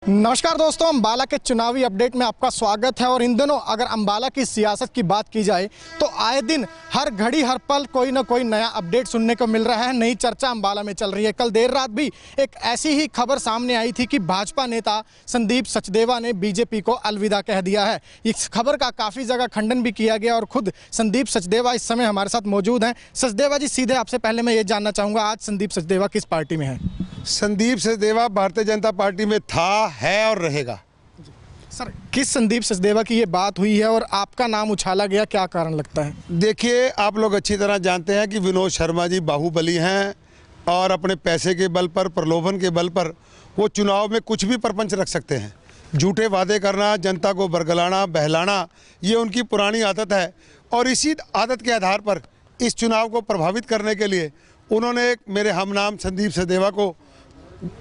नमस्कार दोस्तों, अंबाला के चुनावी अपडेट में आपका स्वागत है। और इन दिनों अगर अंबाला की सियासत की बात की जाए तो आए दिन हर घड़ी हर पल कोई ना कोई नया अपडेट सुनने को मिल रहा है, नई चर्चा अंबाला में चल रही है। कल देर रात भी एक ऐसी ही खबर सामने आई थी कि भाजपा नेता संदीप सचदेवा ने बीजेपी को अलविदा कह दिया है। इस खबर का काफ़ी जगह खंडन भी किया गया और खुद संदीप सचदेवा इस समय हमारे साथ मौजूद हैं। सचदेवा जी, सीधे आपसे पहले मैं ये जानना चाहूँगा, आज संदीप सचदेवा किस पार्टी में है? संदीप सचदेवा भारतीय जनता पार्टी में था, है और रहेगा। सर, किस संदीप सचदेवा की ये बात हुई है और आपका नाम उछाला गया, क्या कारण लगता है? देखिए, आप लोग अच्छी तरह जानते हैं कि विनोद शर्मा जी बाहुबली हैं और अपने पैसे के बल पर, प्रलोभन के बल पर वो चुनाव में कुछ भी प्रपंच रख सकते हैं। झूठे वादे करना, जनता को बरगलाना, बहलाना, ये उनकी पुरानी आदत है। और इसी आदत के आधार पर इस चुनाव को प्रभावित करने के लिए उन्होंने मेरे हम नाम संदीप सचदेवा को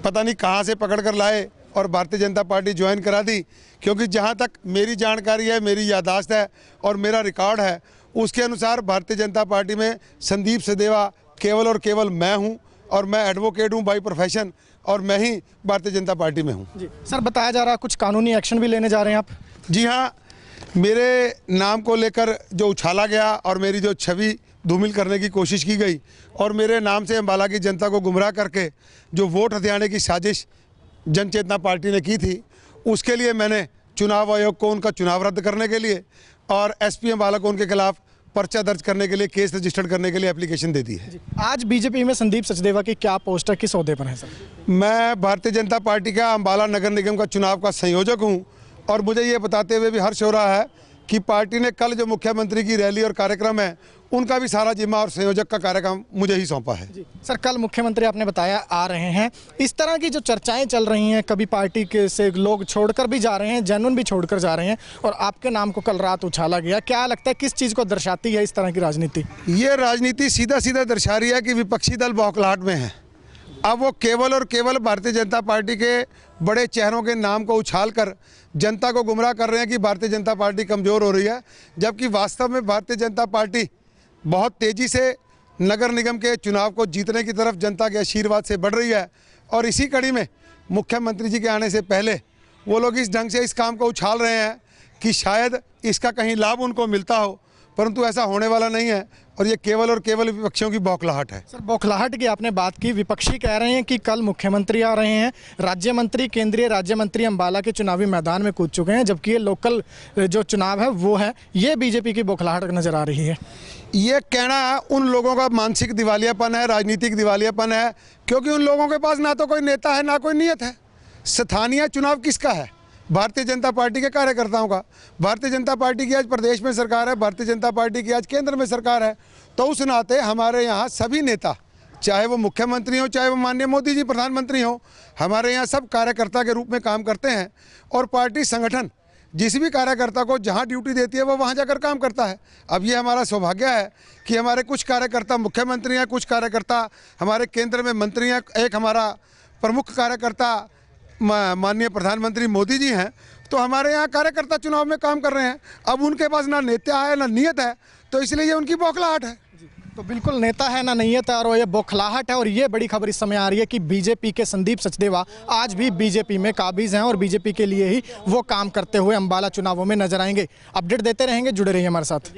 पता नहीं कहाँ से पकड़ कर लाए और भारतीय जनता पार्टी ज्वाइन करा दी। क्योंकि जहाँ तक मेरी जानकारी है, मेरी याददाश्त है और मेरा रिकॉर्ड है, उसके अनुसार भारतीय जनता पार्टी में संदीप सचदेवा केवल और केवल मैं हूँ और मैं एडवोकेट हूँ बाई प्रोफेशन और मैं ही भारतीय जनता पार्टी में हूँ। जी सर, बताया जा रहा है कुछ कानूनी एक्शन भी लेने जा रहे हैं आप? जी हाँ, मेरे नाम को लेकर जो उछाला गया और मेरी जो छवि धूमिल करने की कोशिश की गई और मेरे नाम से अंबाला की जनता को गुमराह करके जो वोट हथियाने की साजिश जन चेतना पार्टी ने की थी, उसके लिए मैंने चुनाव आयोग को उनका चुनाव रद्द करने के लिए और एसपी अंबाला को उनके खिलाफ पर्चा दर्ज करने के लिए, केस रजिस्टर्ड करने के लिए एप्लीकेशन दे दी है। आज बीजेपी में संदीप सचदेवा की क्या पोस्ट है, किस ओहदे पर है सर? मैं भारतीय जनता पार्टी का अंबाला नगर निगम का चुनाव का संयोजक हूँ और मुझे ये बताते हुए भी हर्ष हो रहा है कि पार्टी ने कल जो मुख्यमंत्री की रैली और कार्यक्रम है, उनका भी सारा जिम्मा और संयोजक का कार्यक्रम मुझे ही सौंपा है। जी सर, कल मुख्यमंत्री आपने बताया आ रहे हैं। इस तरह की जो चर्चाएं चल रही हैं, कभी पार्टी के से लोग छोड़कर भी जा रहे हैं, जेन्युइन भी छोड़कर जा रहे हैं और आपके नाम को कल रात उछाला गया, क्या लगता है किस चीज़ को दर्शाती है इस तरह की राजनीति? ये राजनीति सीधा सीधा दर्शा रही है कि विपक्षी दल बौखलाहट में है। अब वो केवल और केवल भारतीय जनता पार्टी के बड़े चेहरों के नाम को उछालकर जनता को गुमराह कर रहे हैं कि भारतीय जनता पार्टी कमज़ोर हो रही है, जबकि वास्तव में भारतीय जनता पार्टी बहुत तेज़ी से नगर निगम के चुनाव को जीतने की तरफ जनता के आशीर्वाद से बढ़ रही है। और इसी कड़ी में मुख्यमंत्री जी के आने से पहले वो लोग इस ढंग से इस काम को उछाल रहे हैं कि शायद इसका कहीं लाभ उनको मिलता हो, परंतु ऐसा होने वाला नहीं है और ये केवल और केवल विपक्षियों की बौखलाहट है। सर, बौखलाहट की आपने बात की, विपक्षी कह रहे हैं कि कल मुख्यमंत्री आ रहे हैं, राज्य मंत्री, केंद्रीय राज्य मंत्री अंबाला के चुनावी मैदान में कूद चुके हैं, जबकि ये लोकल जो चुनाव है वो है, ये बीजेपी की बौखलाहट नजर आ रही है। ये कहना उन लोगों का मानसिक दिवालियापन है, राजनीतिक दिवालियापन है, क्योंकि उन लोगों के पास ना तो कोई नेता है ना कोई नीयत है। स्थानीय चुनाव किसका है? भारतीय जनता पार्टी के कार्यकर्ताओं का। भारतीय जनता पार्टी की आज प्रदेश में सरकार है, भारतीय जनता पार्टी की आज केंद्र में सरकार है। तो उस नाते हमारे यहाँ सभी नेता, चाहे वो मुख्यमंत्री हो, चाहे वो माननीय मोदी जी प्रधानमंत्री हो, हमारे यहाँ सब कार्यकर्ता के रूप में काम करते हैं और पार्टी संगठन जिस भी कार्यकर्ता को जहाँ ड्यूटी देती है वो वहाँ जाकर काम करता है। अब ये हमारा सौभाग्य है कि हमारे कुछ कार्यकर्ता मुख्यमंत्री हैं, कुछ कार्यकर्ता हमारे केंद्र में मंत्री हैं, एक हमारा प्रमुख कार्यकर्ता माननीय प्रधानमंत्री मोदी जी हैं। तो हमारे यहाँ कार्यकर्ता चुनाव में काम कर रहे हैं। अब उनके पास ना नेता है ना नीयत है, तो इसलिए ये उनकी बौखलाहट है। तो बिल्कुल नेता है ना नीयत है और ये बौखलाहट है। और ये बड़ी खबर इस समय आ रही है कि बीजेपी के संदीप सचदेवा आज भी बीजेपी में काबिज हैं और बीजेपी के लिए ही वो काम करते हुए अंबाला चुनावों में नजर आएंगे। अपडेट देते रहेंगे, जुड़े रहिए हमारे साथ।